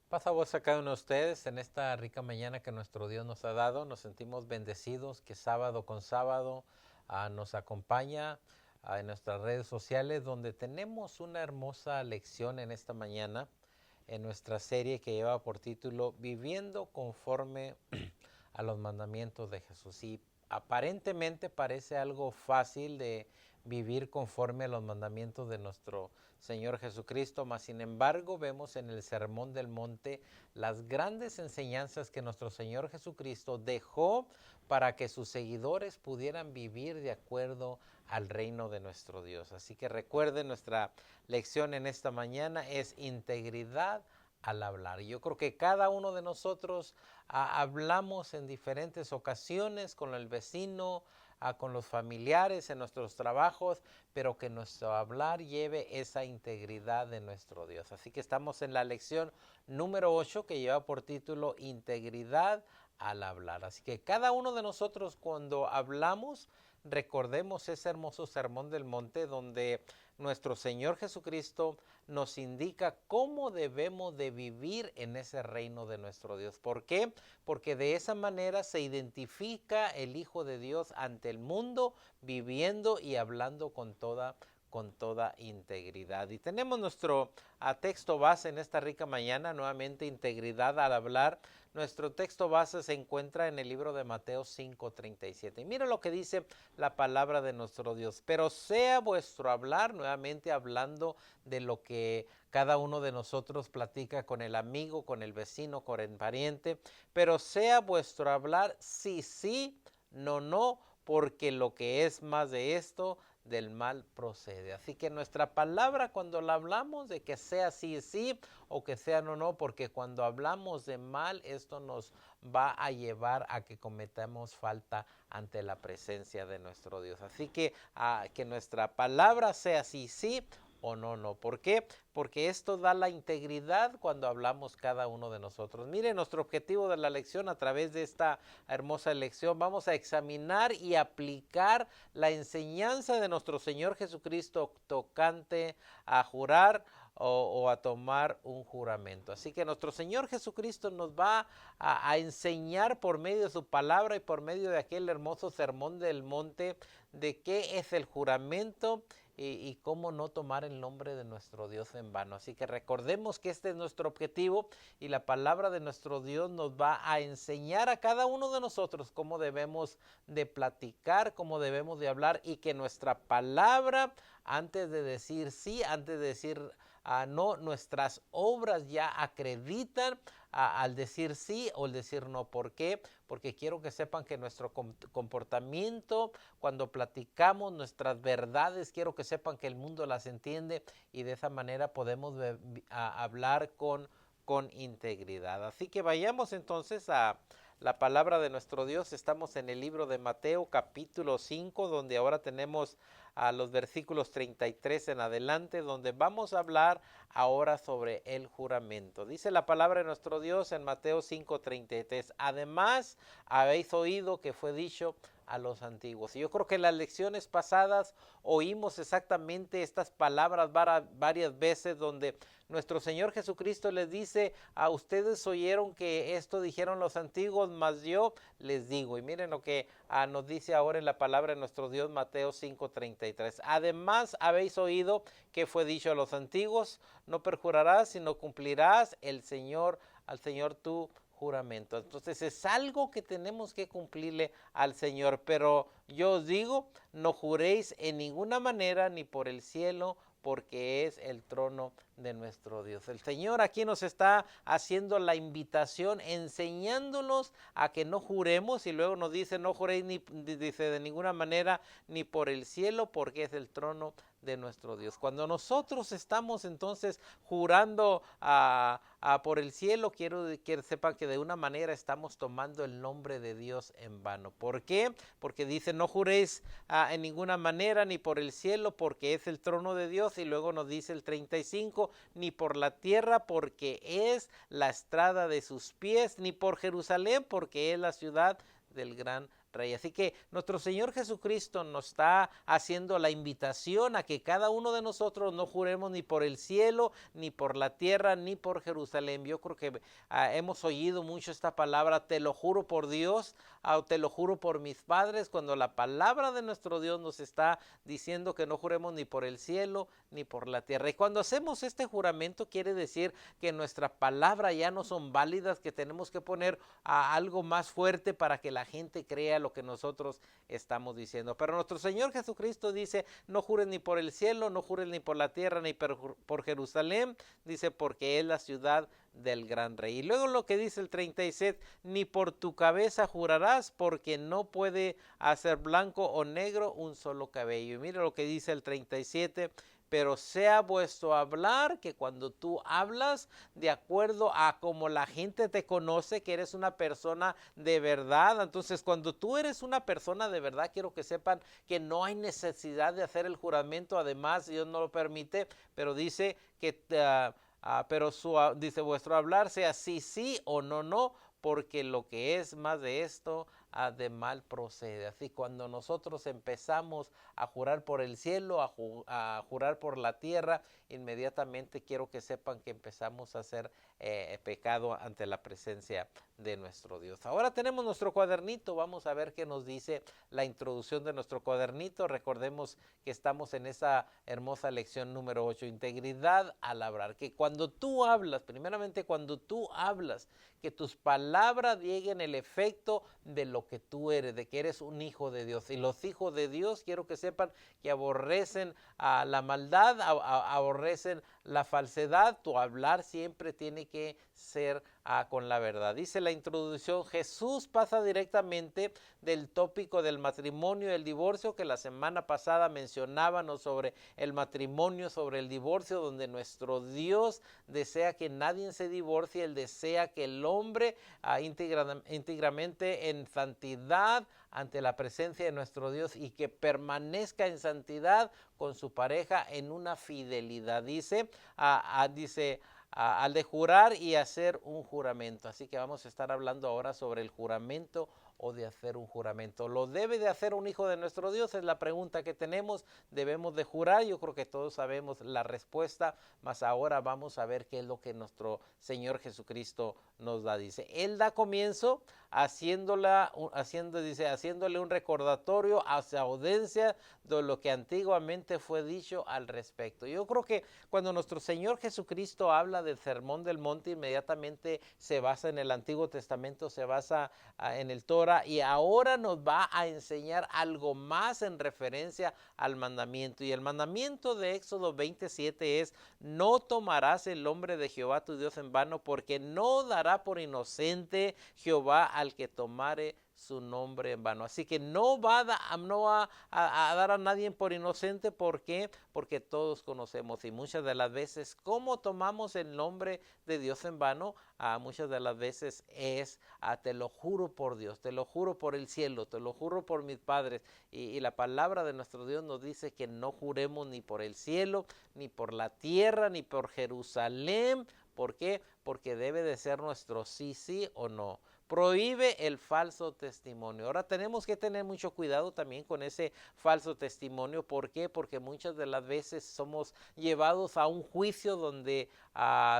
Paz a vos a cada uno de ustedes en esta rica mañana que nuestro Dios nos ha dado. Nos sentimos bendecidos que sábado con sábado nos acompaña en nuestras redes sociales, donde tenemos una hermosa lección en esta mañana en nuestra serie que lleva por título Viviendo conforme a los mandamientos de Jesús. Y aparentemente parece algo fácil de vivir conforme a los mandamientos de nuestro Señor Jesucristo, mas sin embargo vemos en el Sermón del Monte las grandes enseñanzas que nuestro Señor Jesucristo dejó para que sus seguidores pudieran vivir de acuerdo al reino de nuestro Dios. Así que recuerden, nuestra lección en esta mañana es integridad al hablar. Yo creo que cada uno de nosotros hablamos en diferentes ocasiones con el vecino, con los familiares, en nuestros trabajos, pero que nuestro hablar lleve esa integridad de nuestro Dios. Así que estamos en la lección número 8 que lleva por título Integridad al hablar. Así que cada uno de nosotros cuando hablamos, recordemos ese hermoso sermón del monte donde nuestro Señor Jesucristo nos indica cómo debemos de vivir en ese reino de nuestro Dios. ¿Por qué? Porque de esa manera se identifica el Hijo de Dios ante el mundo, viviendo y hablando con toda integridad. Y tenemos nuestro texto base en esta rica mañana, nuevamente integridad al hablar. Nuestro texto base se encuentra en el libro de Mateo 5:37. Y mira lo que dice la palabra de nuestro Dios. Pero sea vuestro hablar, nuevamente hablando de lo que cada uno de nosotros platica con el amigo, con el vecino, con el pariente. Pero sea vuestro hablar sí, sí, no, no, porque lo que es más de esto, del mal procede. Así que nuestra palabra cuando la hablamos de que sea sí, sí o que sea no, no, porque cuando hablamos de mal esto nos va a llevar a que cometamos falta ante la presencia de nuestro Dios. Así que nuestra palabra sea sí, sí o no, no. ¿Por qué? Porque esto da la integridad cuando hablamos cada uno de nosotros. Miren, nuestro objetivo de la lección a través de esta hermosa lección, vamos a examinar y aplicar la enseñanza de nuestro Señor Jesucristo tocante a jurar o a tomar un juramento. Así que nuestro Señor Jesucristo nos va a enseñar por medio de su palabra y por medio de aquel hermoso sermón del monte de qué es el juramento y cómo no tomar el nombre de nuestro Dios en vano. Así que recordemos que este es nuestro objetivo y la palabra de nuestro Dios nos va a enseñar a cada uno de nosotros cómo debemos de platicar, cómo debemos de hablar y que nuestra palabra, antes de decir sí, antes de decir no, nuestras obras ya acreditan al decir sí o el decir no. ¿Por qué? Porque quiero que sepan que nuestro comportamiento, cuando platicamos nuestras verdades, quiero que sepan que el mundo las entiende y de esa manera podemos hablar con integridad. Así que vayamos entonces a la palabra de nuestro Dios. Estamos en el libro de Mateo capítulo 5, donde ahora tenemos a los versículos 33 en adelante, donde vamos a hablar ahora sobre el juramento. Dice la palabra de nuestro Dios en Mateo 5:33. Además, habéis oído que fue dicho a los antiguos. Y yo creo que en las lecciones pasadas oímos exactamente estas palabras varias veces donde nuestro Señor Jesucristo les dice, a ustedes oyeron que esto dijeron los antiguos, mas yo les digo. Y miren lo que nos dice ahora en la palabra de nuestro Dios, Mateo 5:33. Además habéis oído que fue dicho a los antiguos, no perjurarás, sino cumplirás al Señor tu juramento. Entonces es algo que tenemos que cumplirle al Señor, pero yo os digo, no juréis en ninguna manera ni por el cielo, porque es el trono de nuestro Dios. El Señor aquí nos está haciendo la invitación, enseñándonos a que no juremos, y luego nos dice, no juréis dice, de ninguna manera ni por el cielo, porque es el trono de nuestro Dios. Cuando nosotros estamos entonces jurando por el cielo, quiero que sepan que de una manera estamos tomando el nombre de Dios en vano. ¿Por qué? Porque dice, no juréis en ninguna manera ni por el cielo, porque es el trono de Dios, y luego nos dice el 35, ni por la tierra, porque es la estrada de sus pies, ni por Jerusalén, porque es la ciudad del gran rey. Así que nuestro Señor Jesucristo nos está haciendo la invitación a que cada uno de nosotros no juremos ni por el cielo, ni por la tierra, ni por Jerusalén. Yo creo que hemos oído mucho esta palabra, te lo juro por Dios, te lo juro por mis padres, cuando la palabra de nuestro Dios nos está diciendo que no juremos ni por el cielo, ni por la tierra. Y cuando hacemos este juramento quiere decir que nuestra palabra ya no son válidas, que tenemos que poner algo más fuerte para que la gente crea lo que nosotros estamos diciendo. Pero nuestro Señor Jesucristo dice, no juren ni por el cielo, no juren ni por la tierra, ni por Jerusalén, dice, porque es la ciudad del gran rey. Y luego lo que dice el 37, ni por tu cabeza jurarás, porque no puede hacer blanco o negro un solo cabello. Y mira lo que dice el 37, pero sea vuestro hablar, que cuando tú hablas de acuerdo a como la gente te conoce, que eres una persona de verdad. Entonces, cuando tú eres una persona de verdad, quiero que sepan que no hay necesidad de hacer el juramento. Además, Dios no lo permite, pero dice que dice vuestro hablar sea sí, sí o no, no, porque lo que es más de esto, de mal procede. Así cuando nosotros empezamos a jurar por el cielo, a jurar por la tierra, inmediatamente quiero que sepan que empezamos a hacer pecado ante la presencia de nuestro Dios. Ahora tenemos nuestro cuadernito, vamos a ver qué nos dice la introducción de nuestro cuadernito. Recordemos que estamos en esa hermosa lección número 8, integridad al hablar, que cuando tú hablas, primeramente cuando tú hablas, que tus palabras lleguen el efecto de lo que tú eres, de que eres un hijo de Dios. Y los hijos de Dios, quiero que sepan que aborrecen a la maldad, aborrecen la falsedad. Tu hablar siempre tiene que ser con la verdad. Dice la introducción, Jesús pasa directamente del tópico del matrimonio y el divorcio, que la semana pasada mencionábamos sobre el matrimonio, sobre el divorcio, donde nuestro Dios desea que nadie se divorcie. Él desea que el hombre íntegramente en santidad ante la presencia de nuestro Dios y que permanezca en santidad con su pareja en una fidelidad. Dice al de jurar y hacer un juramento. Así que vamos a estar hablando ahora sobre el juramento o de hacer un juramento. ¿Lo debe de hacer un hijo de nuestro Dios? Es la pregunta que tenemos. ¿Debemos de jurar? Yo creo que todos sabemos la respuesta, mas ahora vamos a ver qué es lo que nuestro Señor Jesucristo nos da. Dice, Él da comienzo haciéndole un recordatorio a su audiencia de lo que antiguamente fue dicho al respecto. Yo creo que cuando nuestro Señor Jesucristo habla del Sermón del Monte, inmediatamente se basa en el Antiguo Testamento, se basa en el Torah, y ahora nos va a enseñar algo más en referencia al mandamiento. Y el mandamiento de Éxodo 27 es, no tomarás el nombre de Jehová tu Dios en vano, porque no dará por inocente Jehová al que tomare su nombre en vano. Así que no va a dar a nadie por inocente. ¿Por qué? Porque todos conocemos, y muchas de las veces, ¿cómo tomamos el nombre de Dios en vano? Muchas de las veces es, te lo juro por Dios, te lo juro por el cielo, te lo juro por mis padres. Y la palabra de nuestro Dios nos dice que no juremos ni por el cielo, ni por la tierra, ni por Jerusalén. ¿Por qué? Porque debe de ser nuestro sí, sí o no. Prohíbe el falso testimonio. Ahora tenemos que tener mucho cuidado también con ese falso testimonio. ¿Por qué? Porque muchas de las veces somos llevados a un juicio donde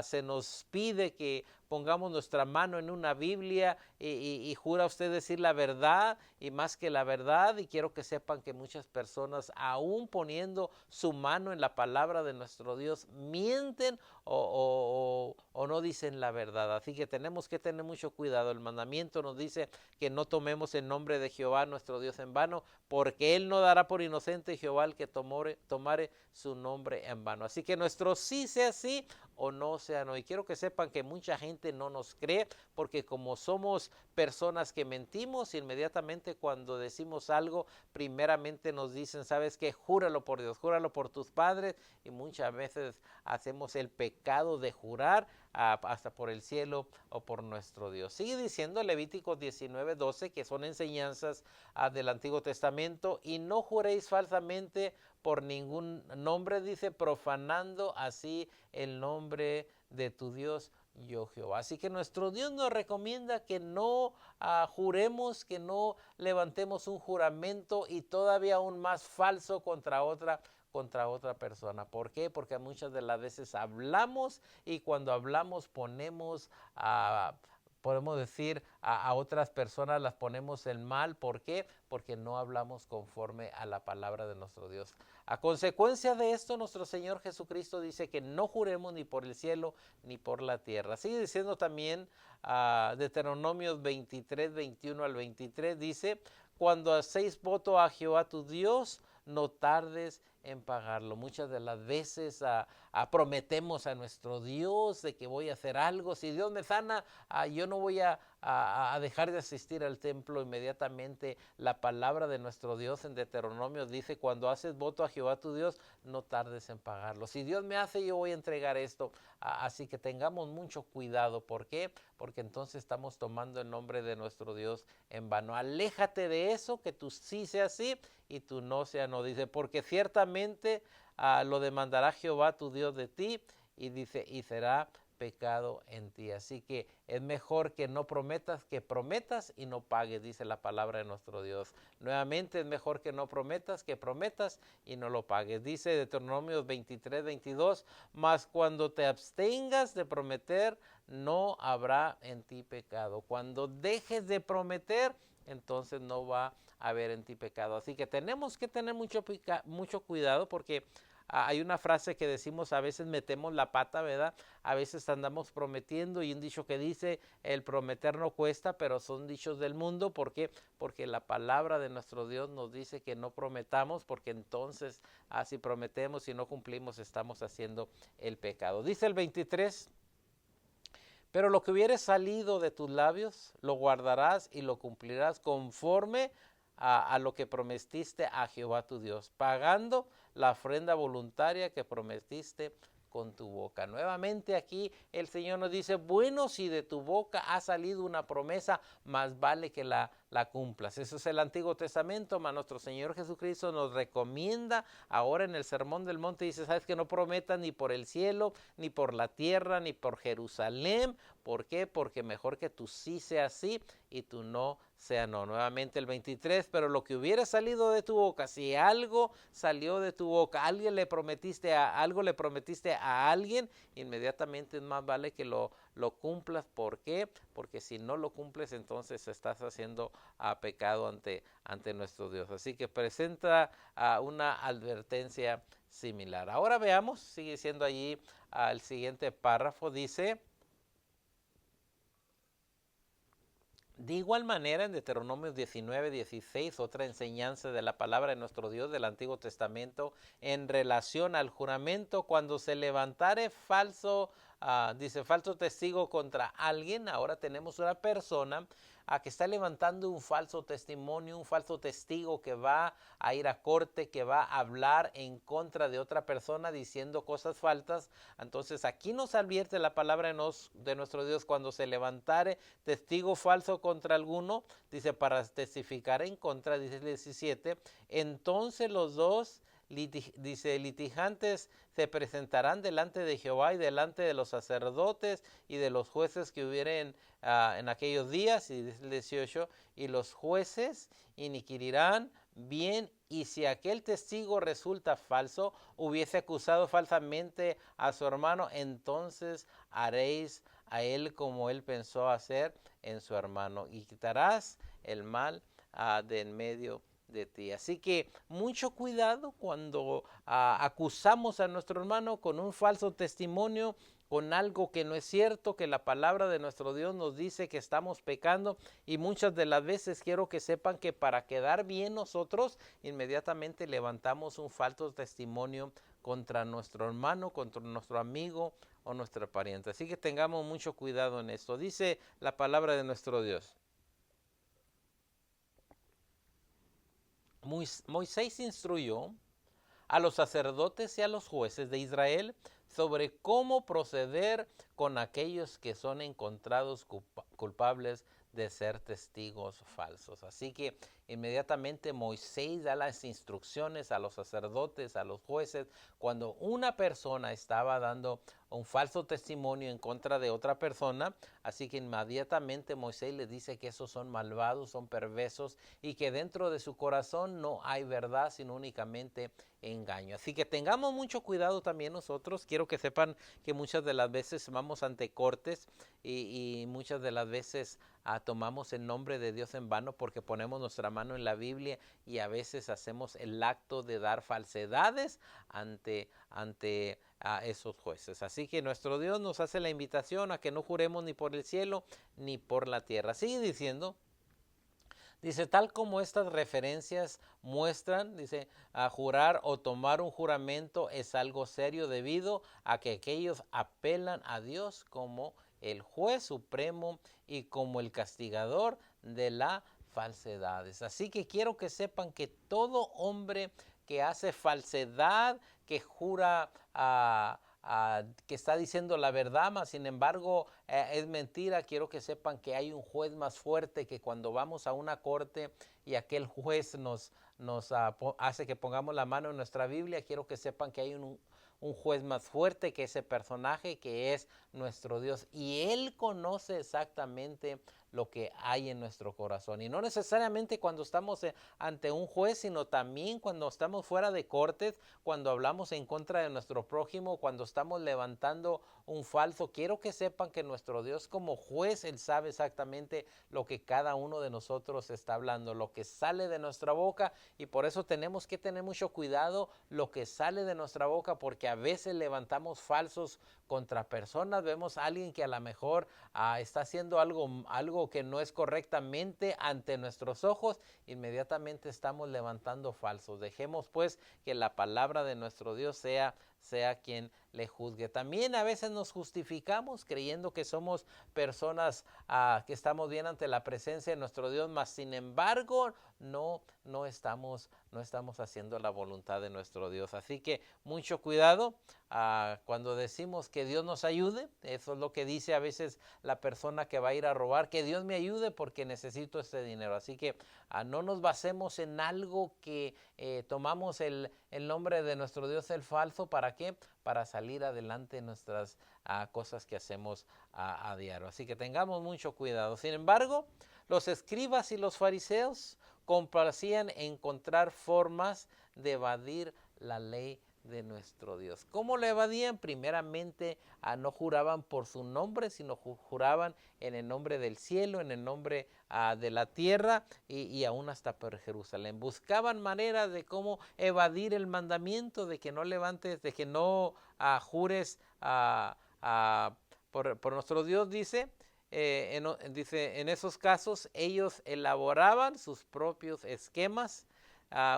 se nos pide que pongamos nuestra mano en una Biblia y jura usted decir la verdad y más que la verdad. Y quiero que sepan que muchas personas, aún poniendo su mano en la palabra de nuestro Dios, mienten o no dicen la verdad. Así que tenemos que tener mucho cuidado. El mandamiento nos dice que no tomemos el nombre de Jehová nuestro Dios en vano, porque Él no dará por inocente Jehová al que tomare su nombre en vano. Así que nuestro sí sea sí o no sea no. Y quiero que sepan que mucha gente no nos cree, porque como somos personas que mentimos, inmediatamente cuando decimos algo, primeramente nos dicen, ¿sabes qué? Júralo por Dios, júralo por tus padres. Y muchas veces hacemos el pecado de jurar hasta por el cielo o por nuestro Dios. Sigue diciendo Levítico 19:12, que son enseñanzas del Antiguo Testamento, y no juréis falsamente por ningún nombre, dice, profanando así el nombre de tu Dios, yo Jehová. Así que nuestro Dios nos recomienda que no juremos, que no levantemos un juramento y todavía aún más falso contra otra persona. ¿Por qué? Porque muchas de las veces hablamos y cuando hablamos podemos decir a otras personas, las ponemos en mal. ¿Por qué? Porque no hablamos conforme a la palabra de nuestro Dios. A consecuencia de esto, nuestro Señor Jesucristo dice que no juremos ni por el cielo ni por la tierra. Sigue diciendo también Deuteronomios 23, 21 al 23, dice: cuando hacéis voto a Jehová tu Dios, no tardes en pagarlo. Muchas de las veces prometemos a nuestro Dios de que voy a hacer algo. Si Dios me sana, yo no voy a dejar de asistir al templo. Inmediatamente la palabra de nuestro Dios en Deuteronomio dice: cuando haces voto a Jehová tu Dios, no tardes en pagarlo. Si Dios me hace, yo voy a entregar esto. Así que tengamos mucho cuidado. ¿Por qué? Porque entonces estamos tomando el nombre de nuestro Dios en vano. Aléjate de eso, que tú sí sea sí y tú no sea no. Dice: porque ciertamente lo demandará Jehová tu Dios de ti, y dice: y será pecado en ti. Así que es mejor que no prometas, que prometas y no pagues, dice la palabra de nuestro Dios. Nuevamente, es mejor que no prometas, que prometas y no lo pagues. Dice Deuteronomio 23, 22, mas cuando te abstengas de prometer, no habrá en ti pecado. Cuando dejes de prometer, entonces no va a haber en ti pecado. Así que tenemos que tener mucho cuidado, porque hay una frase que decimos: a veces metemos la pata, ¿verdad? A veces andamos prometiendo, y un dicho que dice: el prometer no cuesta, pero son dichos del mundo. ¿Por qué? Porque la palabra de nuestro Dios nos dice que no prometamos, porque entonces si prometemos y no cumplimos, estamos haciendo el pecado. Dice el 23: pero lo que hubiere salido de tus labios, lo guardarás y lo cumplirás conforme a lo que prometiste a Jehová tu Dios, pagando la ofrenda voluntaria que prometiste con tu boca. Nuevamente aquí el Señor nos dice: bueno, si de tu boca ha salido una promesa, más vale que la cumplas. Eso es el Antiguo Testamento, mas nuestro Señor Jesucristo nos recomienda ahora en el Sermón del Monte. Dice: sabes que no prometas ni por el cielo, ni por la tierra, ni por Jerusalén. ¿Por qué? Porque mejor que tú sí sea sí y tú no sea no. Nuevamente el 23: pero lo que hubiera salido de tu boca, si algo salió de tu boca, algo le prometiste a alguien, inmediatamente es más vale que lo cumplas. ¿Por qué? Porque si no lo cumples, entonces estás haciendo pecado ante nuestro Dios. Así que presenta una advertencia similar. Ahora veamos, sigue siendo allí el siguiente párrafo, dice: de igual manera, en Deuteronomio 19, 16, otra enseñanza de la palabra de nuestro Dios del Antiguo Testamento en relación al juramento: cuando se levantare falso testigo contra alguien. Ahora tenemos una persona que está levantando un falso testimonio, un falso testigo que va a ir a corte, que va a hablar en contra de otra persona diciendo cosas falsas. Entonces aquí nos advierte la palabra de nuestro Dios: cuando se levantare testigo falso contra alguno, dice, para testificar en contra, dice el 17, entonces los dos litigantes se presentarán delante de Jehová y delante de los sacerdotes y de los jueces que hubieren en aquellos días. Y dice el 18, y los jueces inquirirán bien, y si aquel testigo resulta falso, hubiese acusado falsamente a su hermano, entonces haréis a él como él pensó hacer en su hermano, y quitarás el mal de en medio de ti. Así que mucho cuidado cuando acusamos a nuestro hermano con un falso testimonio, con algo que no es cierto, que la palabra de nuestro Dios nos dice que estamos pecando. Y muchas de las veces quiero que sepan que para quedar bien nosotros, inmediatamente levantamos un falso testimonio contra nuestro hermano, contra nuestro amigo o nuestra pariente. Así que tengamos mucho cuidado en esto. Dice la palabra de nuestro Dios: Moisés instruyó a los sacerdotes y a los jueces de Israel sobre cómo proceder con aquellos que son encontrados culpables de ser testigos falsos. Así que inmediatamente Moisés da las instrucciones a los sacerdotes, a los jueces, cuando una persona estaba dando un falso testimonio en contra de otra persona. Así que inmediatamente Moisés les dice que esos son malvados, son perversos y que dentro de su corazón no hay verdad, sino únicamente engaño. Así que tengamos mucho cuidado también nosotros. Quiero que sepan que muchas de las veces vamos ante cortes y muchas de las veces tomamos el nombre de Dios en vano porque ponemos nuestra mano en la Biblia y a veces hacemos el acto de dar falsedades ante a esos jueces. Así que nuestro Dios nos hace la invitación a que no juremos ni por el cielo ni por la tierra. Sigue diciendo, dice, tal como estas referencias muestran, dice, a jurar o tomar un juramento es algo serio debido a que aquellos apelan a Dios como el juez supremo y como el castigador de las falsedades. Así que quiero que sepan que todo hombre que hace falsedad, que jura que está diciendo la verdad, mas sin embargo es mentira, quiero que sepan que hay un juez más fuerte, que cuando vamos a una corte y aquel juez nos hace que pongamos la mano en nuestra Biblia, quiero que sepan que hay un juez más fuerte que ese personaje, que es nuestro Dios, y Él conoce exactamente lo que hay en nuestro corazón, y no necesariamente cuando estamos ante un juez, sino también cuando estamos fuera de cortes, cuando hablamos en contra de nuestro prójimo, cuando estamos levantando un falso. Quiero que sepan que nuestro Dios como juez, Él sabe exactamente lo que cada uno de nosotros está hablando, lo que sale de nuestra boca, y por eso tenemos que tener mucho cuidado lo que sale de nuestra boca, porque a veces levantamos falsos contra personas. Vemos a alguien que a lo mejor está haciendo algo que no es correctamente ante nuestros ojos, inmediatamente estamos levantando falsos. Dejemos pues que la palabra de nuestro Dios sea quien le juzgue. También a veces nos justificamos creyendo que somos personas que estamos bien ante la presencia de nuestro Dios, mas sin embargo no estamos haciendo la voluntad de nuestro Dios. Así que mucho cuidado cuando decimos que Dios nos ayude. Eso es lo que dice a veces la persona que va a ir a robar, que Dios me ayude porque necesito este dinero. Así que no nos basemos en algo que tomamos el nombre de nuestro Dios el falso. ¿Para qué? Para salir adelante en nuestras cosas que hacemos a diario. Así que tengamos mucho cuidado. Sin embargo, los escribas y los fariseos complacían en encontrar formas de evadir la ley de nuestro Dios. ¿Cómo lo evadían? Primeramente, no juraban por su nombre, sino juraban en el nombre del cielo, en el nombre de la tierra y aún hasta por Jerusalén. Buscaban maneras de cómo evadir el mandamiento de que no levantes, de que no jures por nuestro Dios, dice. Dice, en esos casos ellos elaboraban sus propios esquemas.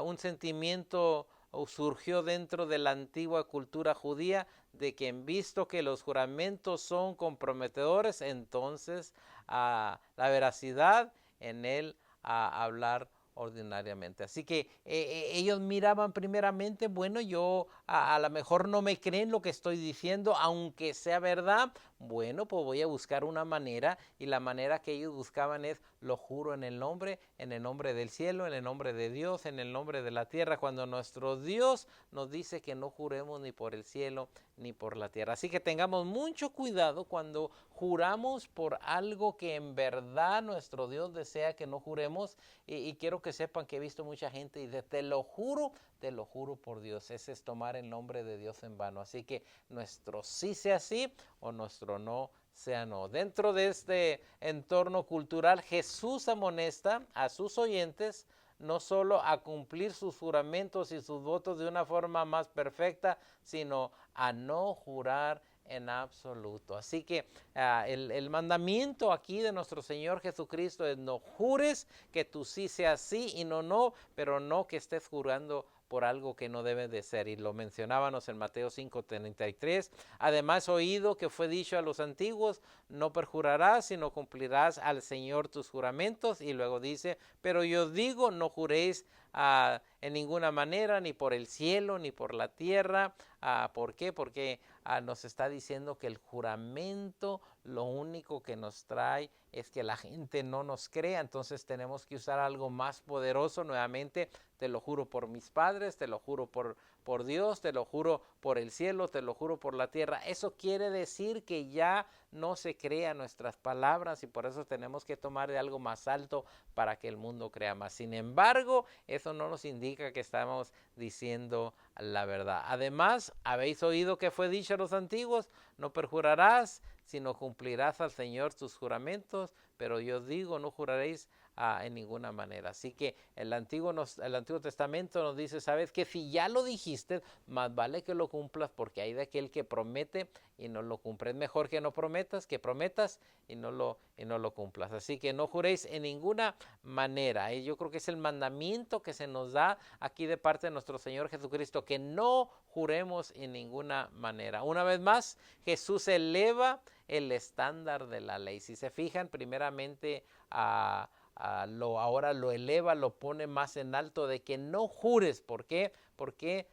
Un sentimiento surgió dentro de la antigua cultura judía de que, en visto que los juramentos son comprometedores, entonces la veracidad en él hablar ordinariamente. Así que ellos miraban primeramente, bueno, yo a lo mejor no me creen lo que estoy diciendo, aunque sea verdad. Bueno, pues voy a buscar una manera, y la manera que ellos buscaban es, lo juro en el nombre del cielo, en el nombre de Dios, en el nombre de la tierra, cuando nuestro Dios nos dice que no juremos ni por el cielo ni por la tierra. Así que tengamos mucho cuidado cuando juramos por algo que en verdad nuestro Dios desea que no juremos, y quiero que sepan que he visto mucha gente y dice, te lo juro por Dios. Ese es tomar el nombre de Dios en vano. Así que nuestro sí sea sí o nuestro no sea no. Dentro de este entorno cultural, Jesús amonesta a sus oyentes no solo a cumplir sus juramentos y sus votos de una forma más perfecta, sino a no jurar en absoluto. Así que el mandamiento aquí de nuestro Señor Jesucristo es: no jures, que tu sí sea sí y no, pero no que estés jurando por algo que no debe de ser. Y lo mencionábamos en Mateo 5:33. Además, oído que fue dicho a los antiguos: no perjurarás, sino cumplirás al Señor tus juramentos. Y luego dice: pero yo digo, no juréis en ninguna manera, ni por el cielo, ni por la tierra. ¿Por qué? Porque nos está diciendo que el juramento lo único que nos trae es que la gente no nos crea. Entonces tenemos que usar algo más poderoso nuevamente. Te lo juro por mis padres, te lo juro por Dios, te lo juro por el cielo, te lo juro por la tierra. Eso quiere decir que ya no se crean nuestras palabras y por eso tenemos que tomar de algo más alto para que el mundo crea más. Sin embargo, eso no nos indica que estamos diciendo la verdad. Además, habéis oído que fue dicho a los antiguos: no perjurarás, sino cumplirás al Señor tus juramentos, pero yo digo, no juraréis en ninguna manera. Así que el Antiguo Testamento nos dice, sabes que si ya lo dijiste, más vale que lo cumplas, porque hay de aquel que promete y no lo cumple. Es mejor que no prometas, que prometas y no lo cumplas. Así que no juréis en ninguna manera. Yo creo que es el mandamiento que se nos da aquí de parte de nuestro Señor Jesucristo, que no juremos en ninguna manera. Una vez más, Jesús eleva el estándar de la ley. Si se fijan, primeramente ahora lo eleva, lo pone más en alto, de que no jures. ¿Por qué? Porque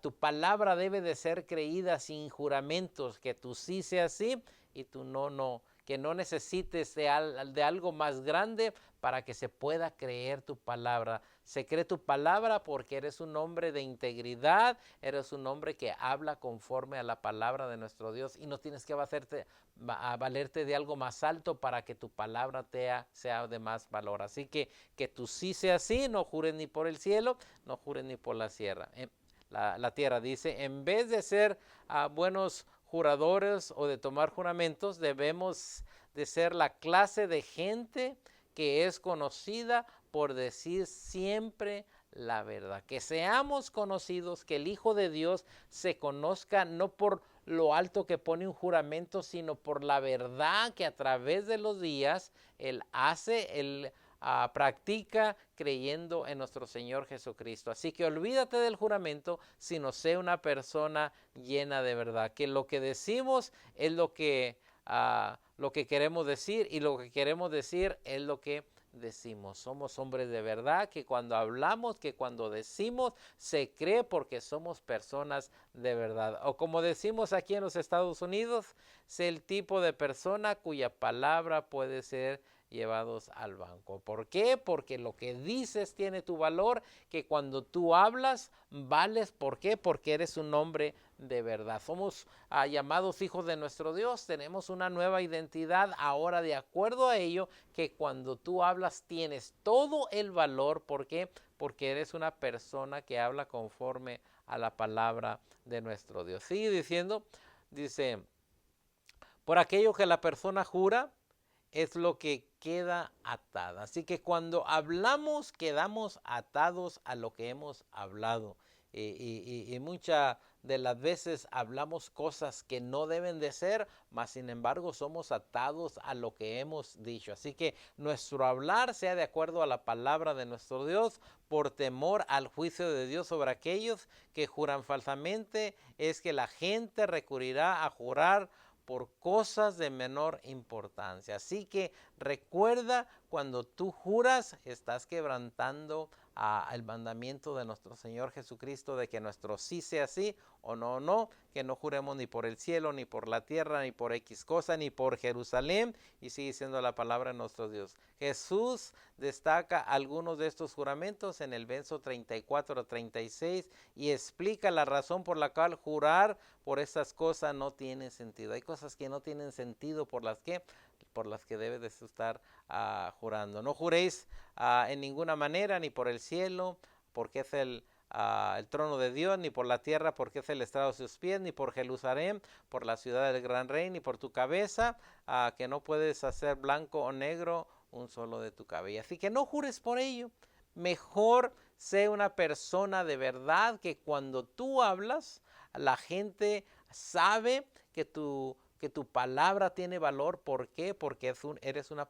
tu palabra debe de ser creída sin juramentos, que tú sí sea sí y tú no, que no necesites de algo más grande para que se pueda creer tu palabra. Se cree tu palabra porque eres un hombre de integridad, eres un hombre que habla conforme a la palabra de nuestro Dios y no tienes que valerte de algo más alto para que tu palabra sea de más valor. Así que tú sí sea así, no jures ni por el cielo, no jures ni por la tierra. La tierra dice, en vez de ser buenos juradores o de tomar juramentos, debemos de ser la clase de gente que es conocida por decir siempre la verdad. Que seamos conocidos, que el Hijo de Dios se conozca no por lo alto que pone un juramento, sino por la verdad que a través de los días Él hace, Él practica creyendo en nuestro Señor Jesucristo. Así que olvídate del juramento, sino sé una persona llena de verdad. Que lo que decimos es lo que queremos decir y lo que queremos decir es lo que decimos. Somos hombres de verdad, que cuando hablamos, que cuando decimos, se cree porque somos personas de verdad. O como decimos aquí en los Estados Unidos, sé el tipo de persona cuya palabra puede ser llevados al banco. ¿Por qué? Porque lo que dices tiene tu valor, que cuando tú hablas, vales. ¿Por qué? Porque eres un hombre de verdad. Somos llamados hijos de nuestro Dios, tenemos una nueva identidad ahora de acuerdo a ello, que cuando tú hablas tienes todo el valor. ¿Por qué? Porque eres una persona que habla conforme a la palabra de nuestro Dios. Sigue diciendo, dice, por aquello que la persona jura, es lo que queda atada. Así que cuando hablamos, quedamos atados a lo que hemos hablado. Y muchas de las veces hablamos cosas que no deben de ser, mas sin embargo somos atados a lo que hemos dicho. Así que nuestro hablar sea de acuerdo a la palabra de nuestro Dios, por temor al juicio de Dios sobre aquellos que juran falsamente. Es que la gente recurrirá a jurar por cosas de menor importancia. Así que recuerda, cuando tú juras, estás quebrantando el mandamiento de nuestro Señor Jesucristo, de que nuestro sí sea sí o no, que no juremos ni por el cielo, ni por la tierra, ni por X cosa, ni por Jerusalén, y sigue siendo la palabra de nuestro Dios. Jesús destaca algunos de estos juramentos en el verso 34 a 36 y explica la razón por la cual jurar por estas cosas no tiene sentido. Hay cosas que no tienen sentido por las que debes de estar jurando. No juréis en ninguna manera, ni por el cielo, porque es el trono de Dios, ni por la tierra, porque es el estrado de sus pies, ni por Jerusalén, por la ciudad del gran rey, ni por tu cabeza, que no puedes hacer blanco o negro un solo de tu cabello. Así que no jures por ello. Mejor sé una persona de verdad, que cuando tú hablas, la gente sabe que tu palabra tiene valor. ¿Por qué? Porque eres una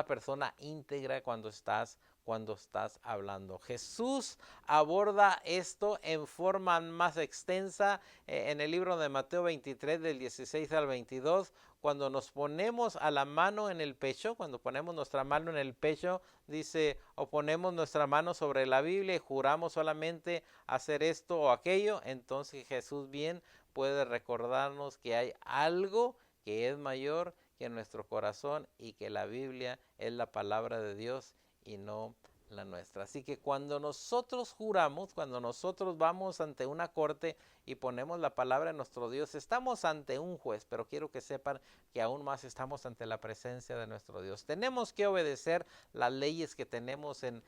persona íntegra cuando estás cuando estás hablando. Jesús aborda esto en forma más extensa en el libro de Mateo 23 del 16 al 22, cuando nos ponemos a la mano en el pecho, cuando ponemos nuestra mano en el pecho, dice, o ponemos nuestra mano sobre la Biblia y juramos solamente hacer esto o aquello, entonces Jesús bien puede recordarnos que hay algo que es mayor que nuestro corazón y que la Biblia es la palabra de Dios y no la nuestra. Así que cuando nosotros juramos, cuando nosotros vamos ante una corte y ponemos la palabra de nuestro Dios, estamos ante un juez, pero quiero que sepan que aún más estamos ante la presencia de nuestro Dios. Tenemos que obedecer las leyes que tenemos en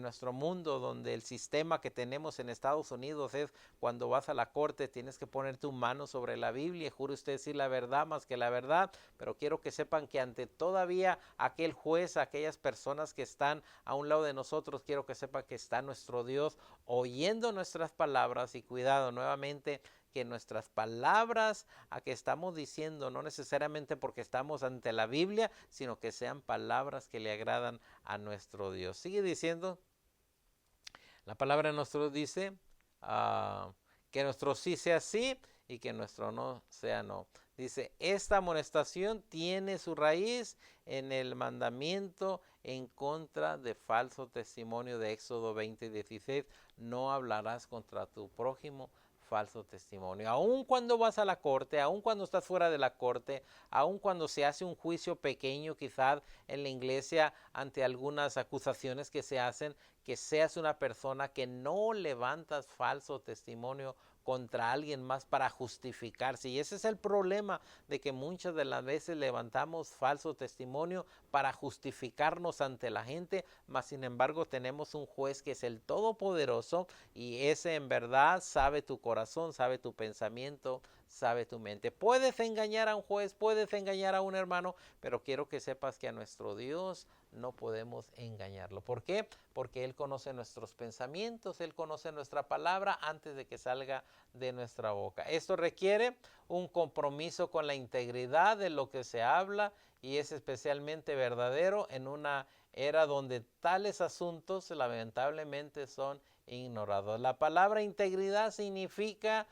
nuestro mundo, donde el sistema que tenemos en Estados Unidos es cuando vas a la corte tienes que poner tu mano sobre la Biblia y jure usted decir la verdad más que la verdad, pero quiero que sepan que ante todavía aquel juez, aquellas personas que están a un lado de nosotros, quiero que sepan que está nuestro Dios oyendo nuestras palabras y cuidado nuevamente que nuestras palabras a que estamos diciendo no necesariamente porque estamos ante la Biblia, sino que sean palabras que le agradan a nuestro Dios. Sigue diciendo, la palabra de nuestro Dios dice que nuestro sí sea sí y que nuestro no sea no. Dice, esta amonestación tiene su raíz en el mandamiento en contra de falso testimonio de Éxodo 20:16. No hablarás contra tu prójimo falso testimonio. Aun cuando vas a la corte, aun cuando estás fuera de la corte, aun cuando se hace un juicio pequeño quizás en la iglesia ante algunas acusaciones que se hacen, que seas una persona que no levantas falso testimonio contra alguien más para justificarse. Y ese es el problema, de que muchas de las veces levantamos falso testimonio para justificarnos ante la gente, mas sin embargo tenemos un juez que es el Todopoderoso y ese en verdad sabe tu corazón, sabe tu pensamiento, sabe tu mente. Puedes engañar a un juez, puedes engañar a un hermano, pero quiero que sepas que a nuestro Dios no podemos engañarlo. ¿Por qué? Porque Él conoce nuestros pensamientos, Él conoce nuestra palabra antes de que salga de nuestra boca. Esto requiere un compromiso con la integridad de lo que se habla y es especialmente verdadero en una era donde tales asuntos lamentablemente son ignorados. La palabra integridad significa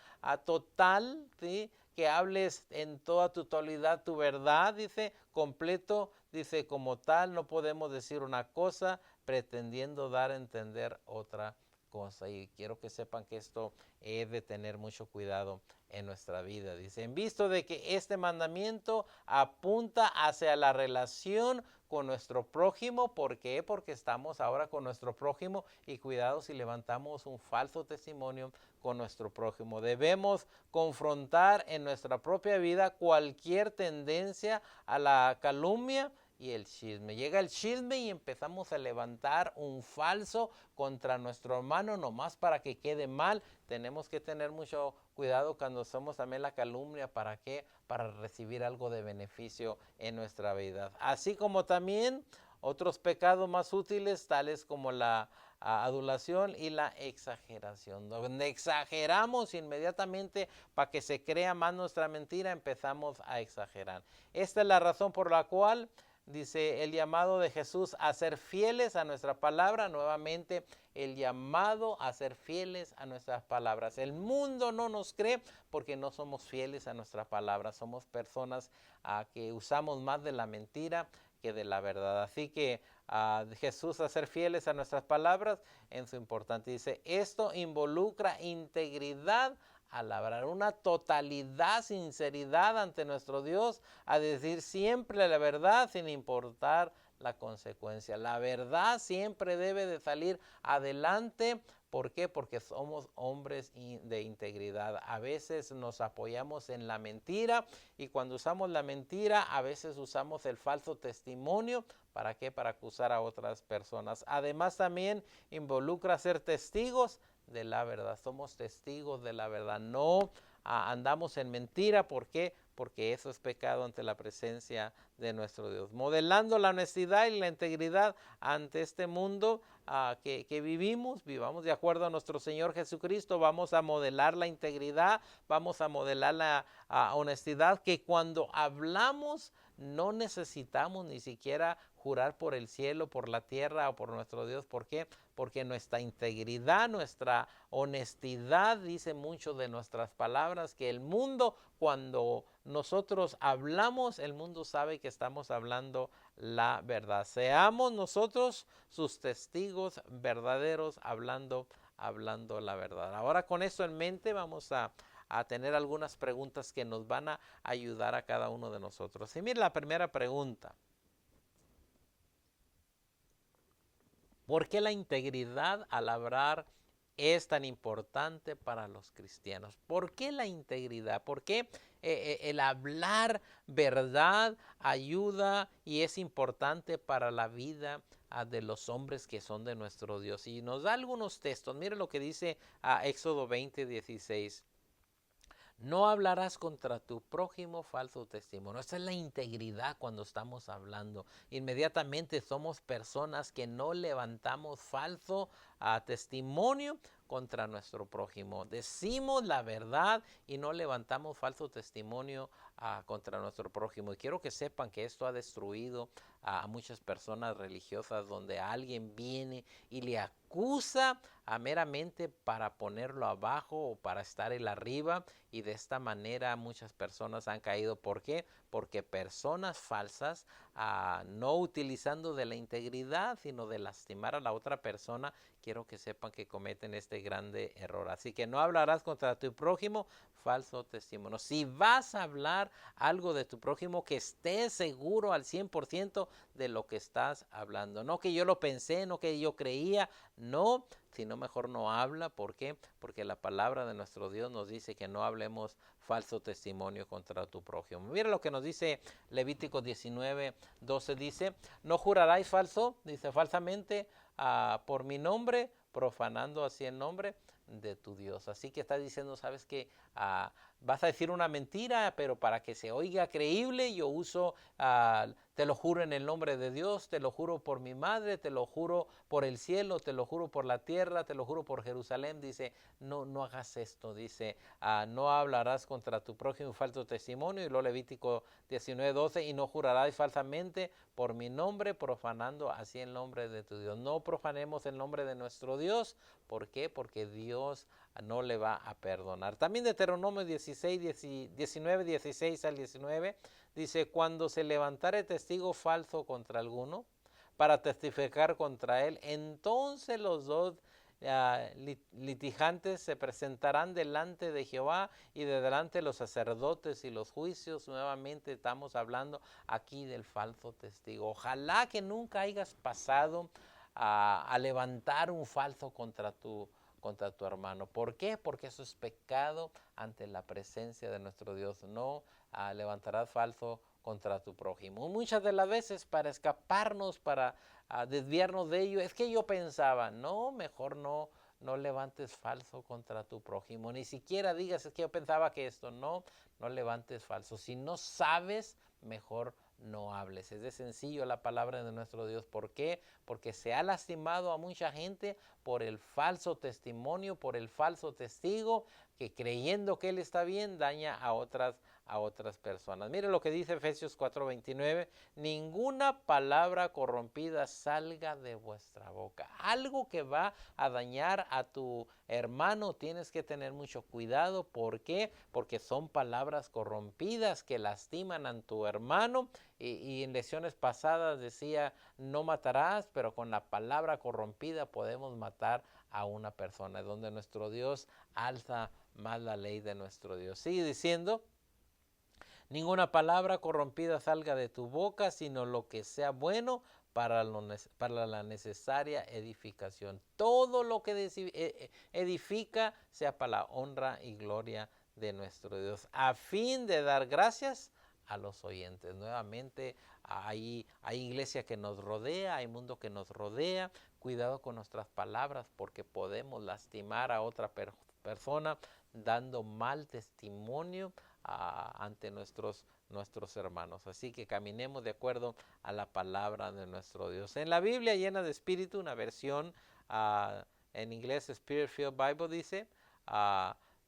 total, ¿sí? Que hables en toda tu totalidad tu verdad, dice, completo, dice, como tal, no podemos decir una cosa pretendiendo dar a entender otra cosa. Y quiero que sepan que esto es de tener mucho cuidado en nuestra vida. Dice, en visto de que este mandamiento apunta hacia la relación con nuestro prójimo. ¿Por qué? Porque estamos ahora con nuestro prójimo y cuidado si levantamos un falso testimonio con nuestro prójimo. Debemos confrontar en nuestra propia vida cualquier tendencia a la calumnia y el chisme. Llega el chisme y empezamos a levantar un falso contra nuestro hermano nomás para que quede mal. Tenemos que tener mucho cuidado cuando somos también la calumnia. ¿Para qué? Para recibir algo de beneficio en nuestra vida. Así como también otros pecados más útiles, tales como la adulación y la exageración, donde exageramos inmediatamente para que se crea más nuestra mentira, empezamos a exagerar. Esta es la razón por la cual dice el llamado de Jesús a ser fieles a nuestra palabra, nuevamente el llamado a ser fieles a nuestras palabras. El mundo no nos cree porque no somos fieles a nuestra palabra, somos personas que usamos más de la mentira que de la verdad. Así que Jesús a ser fieles a nuestras palabras en su importante. Dice, esto involucra integridad al hablar, una totalidad, sinceridad ante nuestro Dios, a decir siempre la verdad sin importar la consecuencia. La verdad siempre debe de salir adelante. ¿Por qué? Porque somos hombres de integridad. A veces nos apoyamos en la mentira y cuando usamos la mentira, a veces usamos el falso testimonio. ¿Para qué? Para acusar a otras personas. Además también involucra ser testigos de la verdad. Somos testigos de la verdad. No andamos en mentira. ¿Por qué? Porque eso es pecado ante la presencia de nuestro Dios. Modelando la honestidad y la integridad ante este mundo, que vivimos, vivamos de acuerdo a nuestro Señor Jesucristo, vamos a modelar la integridad, vamos a modelar la honestidad, que cuando hablamos no necesitamos ni siquiera jurar por el cielo, por la tierra o por nuestro Dios. ¿Por qué? Porque nuestra integridad, nuestra honestidad dice mucho de nuestras palabras, que el mundo, cuando nosotros hablamos, el mundo sabe que estamos hablando la verdad. Seamos nosotros sus testigos verdaderos hablando la verdad. Ahora, con esto en mente, vamos a tener algunas preguntas que nos van a ayudar a cada uno de nosotros. Y mire la primera pregunta: ¿por qué la integridad al hablar es tan importante para los cristianos? ¿Por qué la integridad? ¿Por qué el hablar verdad ayuda y es importante para la vida de los hombres que son de nuestro Dios? Y nos da algunos textos. Mire lo que dice Éxodo 20:16. No hablarás contra tu prójimo falso testimonio. Esa es la integridad cuando estamos hablando. Inmediatamente somos personas que no levantamos falso testimonio contra nuestro prójimo. Decimos la verdad y no levantamos falso testimonio contra nuestro prójimo. Y quiero que sepan que esto ha destruido a muchas personas religiosas, donde alguien viene y le acusa meramente para ponerlo abajo o para estar él arriba, y de esta manera muchas personas han caído. ¿Por qué? Porque personas falsas, no utilizando de la integridad, sino de lastimar a la otra persona, quiero que sepan que cometen este grande error. Así que no hablarás contra tu prójimo falso testimonio. Si vas a hablar algo de tu prójimo, que estés seguro al 100% de lo que estás hablando. No que yo lo pensé, no que yo creía, no, sino mejor no habla. ¿Por qué? Porque la palabra de nuestro Dios nos dice que no hablemos falso testimonio contra tu prójimo. Mira lo que nos dice Levítico 19:12, dice: no juraráis falso, dice, falsamente por mi nombre, profanando así el nombre de tu Dios. Así que está diciendo, sabes que vas a decir una mentira, pero para que se oiga creíble, yo uso, te lo juro en el nombre de Dios, te lo juro por mi madre, te lo juro por el cielo, te lo juro por la tierra, te lo juro por Jerusalén. Dice, no hagas esto. Dice, no hablarás contra tu prójimo falso testimonio. Y luego Levítico 19:12, y no jurarás falsamente por mi nombre, profanando así el nombre de tu Dios. No profanemos el nombre de nuestro Dios. ¿Por qué? Porque Dios no le va a perdonar. También Deuteronomio 19, 16 al 19, dice: cuando se levantare testigo falso contra alguno para testificar contra él, entonces los dos litigantes se presentarán delante de Jehová y de delante de los sacerdotes y los juicios. Nuevamente estamos hablando aquí del falso testigo. Ojalá que nunca hayas pasado a levantar un falso contra tu hermano. ¿Por qué? Porque eso es pecado ante la presencia de nuestro Dios. No levantarás falso contra tu prójimo. Muchas de las veces, para escaparnos, para desviarnos de ello, es que yo pensaba, no, mejor no levantes falso contra tu prójimo. Ni siquiera digas, es que yo pensaba que esto, no levantes falso. Si no sabes, mejor no hables. Es de sencillo la palabra de nuestro Dios. ¿Por qué? Porque se ha lastimado a mucha gente por el falso testimonio, por el falso testigo, que creyendo que él está bien, daña a otras personas. Mire lo que dice Efesios 4:29: ninguna palabra corrompida salga de vuestra boca. Algo que va a dañar a tu hermano, tienes que tener mucho cuidado. ¿Por qué? Porque son palabras corrompidas que lastiman a tu hermano. Y en lecciones pasadas decía, no matarás, pero con la palabra corrompida podemos matar a una persona, donde nuestro Dios alza más la ley de nuestro Dios. Sigue diciendo: ninguna palabra corrompida salga de tu boca, sino lo que sea bueno para la necesaria edificación. Todo lo que edifica sea para la honra y gloria de nuestro Dios, a fin de dar gracias a los oyentes. Nuevamente, hay iglesia que nos rodea, hay mundo que nos rodea. Cuidado con nuestras palabras, porque podemos lastimar a otra persona dando mal testimonio ante nuestros hermanos. Así que caminemos de acuerdo a la palabra de nuestro Dios. En la Biblia llena de espíritu, una versión en inglés Spirit Filled Bible dice,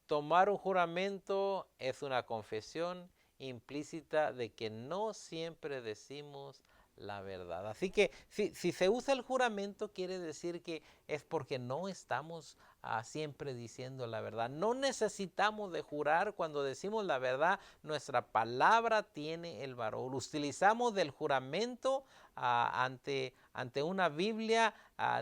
tomar un juramento es una confesión implícita de que no siempre decimos la verdad. Así que si se usa el juramento, quiere decir que es porque no estamos siempre diciendo la verdad. No necesitamos de jurar cuando decimos la verdad. Nuestra palabra tiene el valor. Utilizamos del juramento ante una Biblia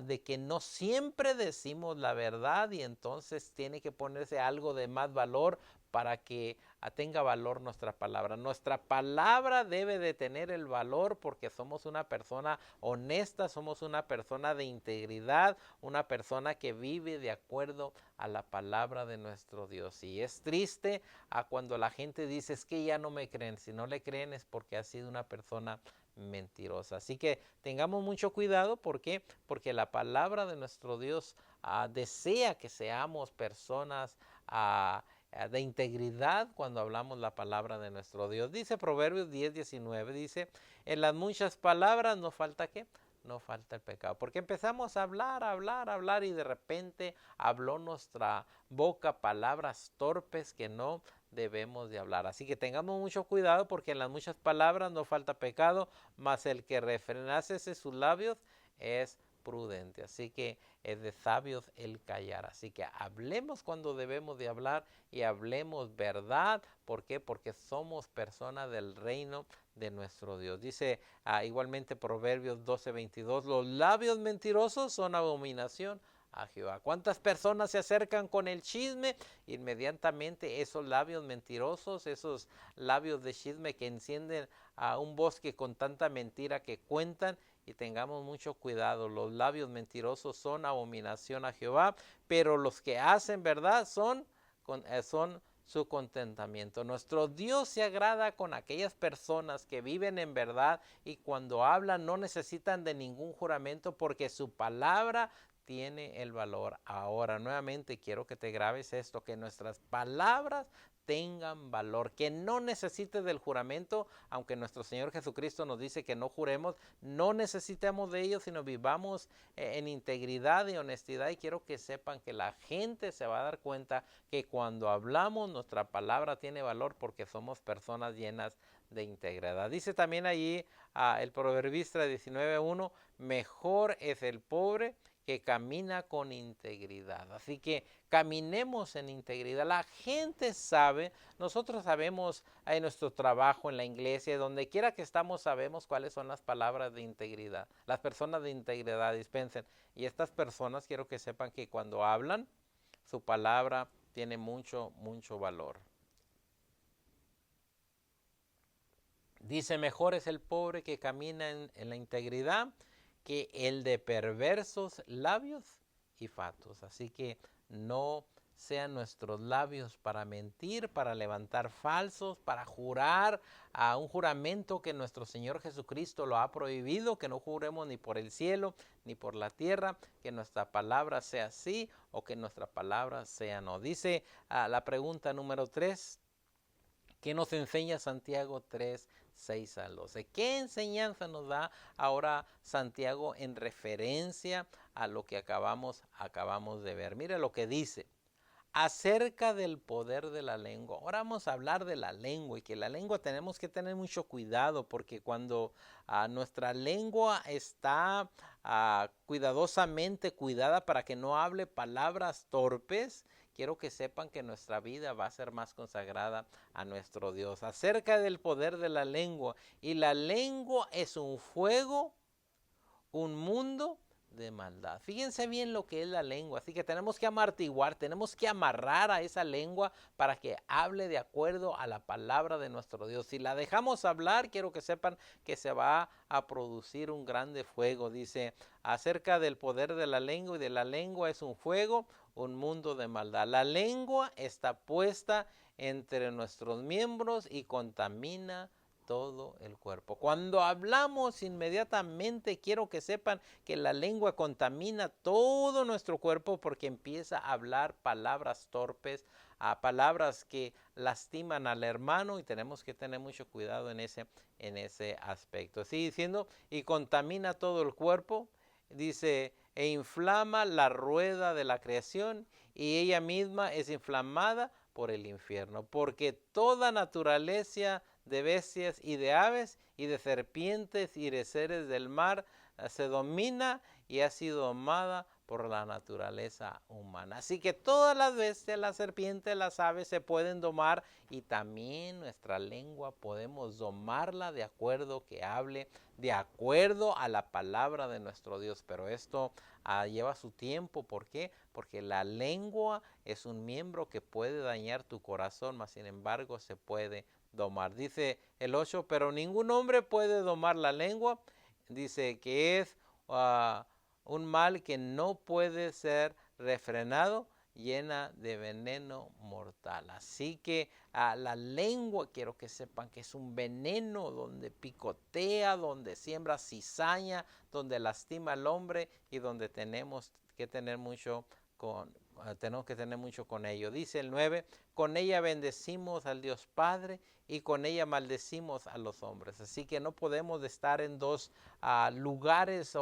de que no siempre decimos la verdad, y entonces tiene que ponerse algo de más valor para que tenga valor nuestra palabra. Nuestra palabra debe de tener el valor porque somos una persona honesta, somos una persona de integridad, una persona que vive de acuerdo a la palabra de nuestro Dios. Y es triste cuando la gente dice, es que ya no me creen. Si no le creen es porque ha sido una persona mentirosa. Así que tengamos mucho cuidado. ¿Por qué? Porque la palabra de nuestro Dios desea que seamos personas de integridad cuando hablamos la palabra de nuestro Dios. Dice Proverbios 10:19, dice, en las muchas palabras no falta ¿qué? No falta el pecado. Porque empezamos a hablar y de repente habló nuestra boca palabras torpes que no debemos de hablar. Así que tengamos mucho cuidado porque en las muchas palabras no falta pecado, mas el que refrenase sus labios es prudente. Así que es de sabios el callar. Así que hablemos cuando debemos de hablar y hablemos verdad. ¿Por qué? Porque somos personas del reino de nuestro Dios. Dice igualmente Proverbios 12:22, los labios mentirosos son abominación a Jehová. ¿Cuántas personas se acercan con el chisme? Inmediatamente esos labios mentirosos, esos labios de chisme que encienden a un bosque con tanta mentira que cuentan. Y tengamos mucho cuidado, los labios mentirosos son abominación a Jehová, pero los que hacen verdad son su contentamiento. Nuestro Dios se agrada con aquellas personas que viven en verdad y cuando hablan no necesitan de ningún juramento porque su palabra tiene el valor. Ahora nuevamente quiero que te grabes esto, que nuestras palabras tengan valor, que no necesite del juramento, aunque nuestro Señor Jesucristo nos dice que no juremos, no necesitamos de ellos, sino vivamos en integridad y honestidad. Y quiero que sepan que la gente se va a dar cuenta que cuando hablamos nuestra palabra tiene valor porque somos personas llenas de integridad. Dice también allí el proverbista 19:1, mejor es el pobre que camina con integridad. Así que caminemos en integridad. La gente sabe, nosotros sabemos en nuestro trabajo, en la iglesia, donde quiera que estamos, sabemos cuáles son las palabras de integridad. Las personas de integridad dispensen. Y estas personas quiero que sepan que cuando hablan, su palabra tiene mucho, mucho valor. Dice, mejor es el pobre que camina en la integridad que el de perversos labios y fatuos. Así que no sean nuestros labios para mentir, para levantar falsos, para jurar a un juramento que nuestro Señor Jesucristo lo ha prohibido, que no juremos ni por el cielo ni por la tierra, que nuestra palabra sea sí o que nuestra palabra sea no. Dice la pregunta número 3, ¿qué nos enseña Santiago 3:6-12? ¿Qué enseñanza nos da ahora Santiago en referencia a lo que acabamos de ver? Mire lo que dice acerca del poder de la lengua. Ahora vamos a hablar de la lengua y que la lengua tenemos que tener mucho cuidado porque cuando nuestra lengua está cuidadosamente cuidada para que no hable palabras torpes, quiero que sepan que nuestra vida va a ser más consagrada a nuestro Dios. Acerca del poder de la lengua. Y la lengua es un fuego, un mundo de maldad. Fíjense bien lo que es la lengua. Así que tenemos que amortiguar, tenemos que amarrar a esa lengua para que hable de acuerdo a la palabra de nuestro Dios. Si la dejamos hablar, quiero que sepan que se va a producir un grande fuego. Dice acerca del poder de la lengua, y de la lengua es un fuego, un mundo de maldad. La lengua está puesta entre nuestros miembros y contamina todo el cuerpo. Cuando hablamos inmediatamente, quiero que sepan que la lengua contamina todo nuestro cuerpo porque empieza a hablar palabras torpes, a palabras que lastiman al hermano, y tenemos que tener mucho cuidado en ese aspecto. Sigue diciendo, y contamina todo el cuerpo, dice, e inflama la rueda de la creación, y ella misma es inflamada por el infierno, porque toda naturaleza de bestias y de aves y de serpientes y de seres del mar se domina y ha sido domada por la naturaleza humana. Así que todas las bestias, las serpientes, las aves se pueden domar, y también nuestra lengua podemos domarla de acuerdo que hable, de acuerdo a la palabra de nuestro Dios. Pero esto lleva su tiempo. ¿Por qué? Porque la lengua es un miembro que puede dañar tu corazón, mas sin embargo se puede domar. Dice el 8, pero ningún hombre puede domar la lengua. Dice que es un mal que no puede ser refrenado, llena de veneno mortal. Así que la lengua, quiero que sepan que es un veneno donde picotea, donde siembra cizaña, donde lastima al hombre, y donde tenemos que tener mucho con ello. Dice el 9, con ella bendecimos al Dios Padre y con ella maldecimos a los hombres. Así que no podemos estar en dos lugares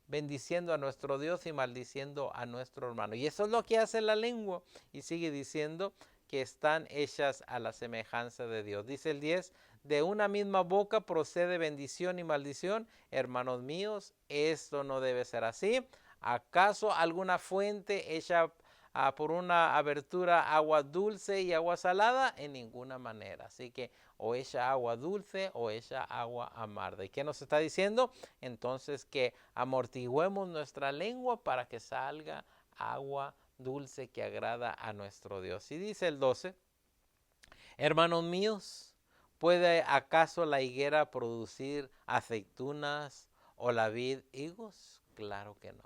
bendiciendo a nuestro Dios y maldiciendo a nuestro hermano. Y eso es lo que hace la lengua. Y sigue diciendo que están hechas a la semejanza de Dios. Dice el 10, de una misma boca procede bendición y maldición. Hermanos míos, esto no debe ser así. ¿Acaso alguna fuente hecha por una abertura agua dulce y agua salada? En ninguna manera. Así que o echa agua dulce o echa agua amarga. ¿Y qué nos está diciendo? Entonces que amortiguemos nuestra lengua para que salga agua dulce que agrada a nuestro Dios. Y dice el 12, hermanos míos, ¿puede acaso la higuera producir aceitunas o la vid higos? Claro que no.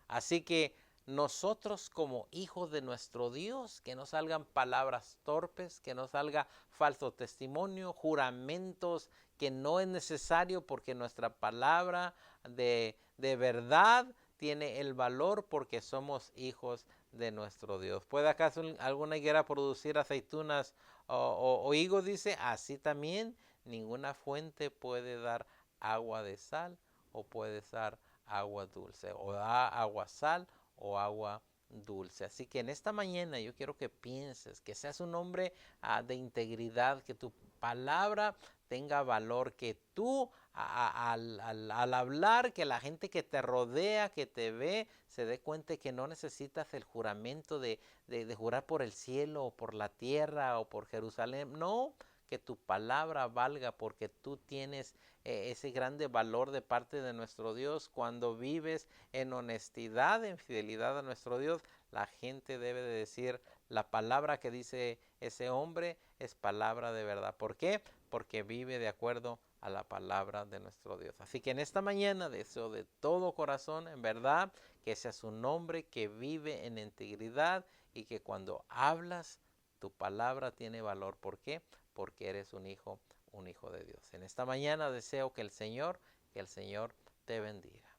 Así que nosotros como hijos de nuestro Dios, que no salgan palabras torpes, que no salga falso testimonio, juramentos que no es necesario, porque nuestra palabra de verdad tiene el valor porque somos hijos de nuestro Dios. ¿Puede acaso alguna higuera producir aceitunas o higos? Dice, así también ninguna fuente puede dar agua de sal o puede dar agua dulce, o da agua sal o agua dulce. Así que en esta mañana yo quiero que pienses, que seas un hombre de integridad, que tu palabra tenga valor, que tú al hablar, que la gente que te rodea, que te ve, se dé cuenta que no necesitas el juramento de jurar por el cielo o por la tierra o por Jerusalén. No, que tu palabra valga, porque tú tienes ese grande valor de parte de nuestro Dios. Cuando vives en honestidad, en fidelidad a nuestro Dios, la gente debe de decir, la palabra que dice ese hombre es palabra de verdad. ¿Por qué? Porque vive de acuerdo a la palabra de nuestro Dios. Así que en esta mañana deseo de todo corazón, en verdad, que seas un hombre que vive en integridad, y que cuando hablas, tu palabra tiene valor. ¿Por qué? Porque eres un hijo de Dios. En esta mañana deseo que el Señor te bendiga.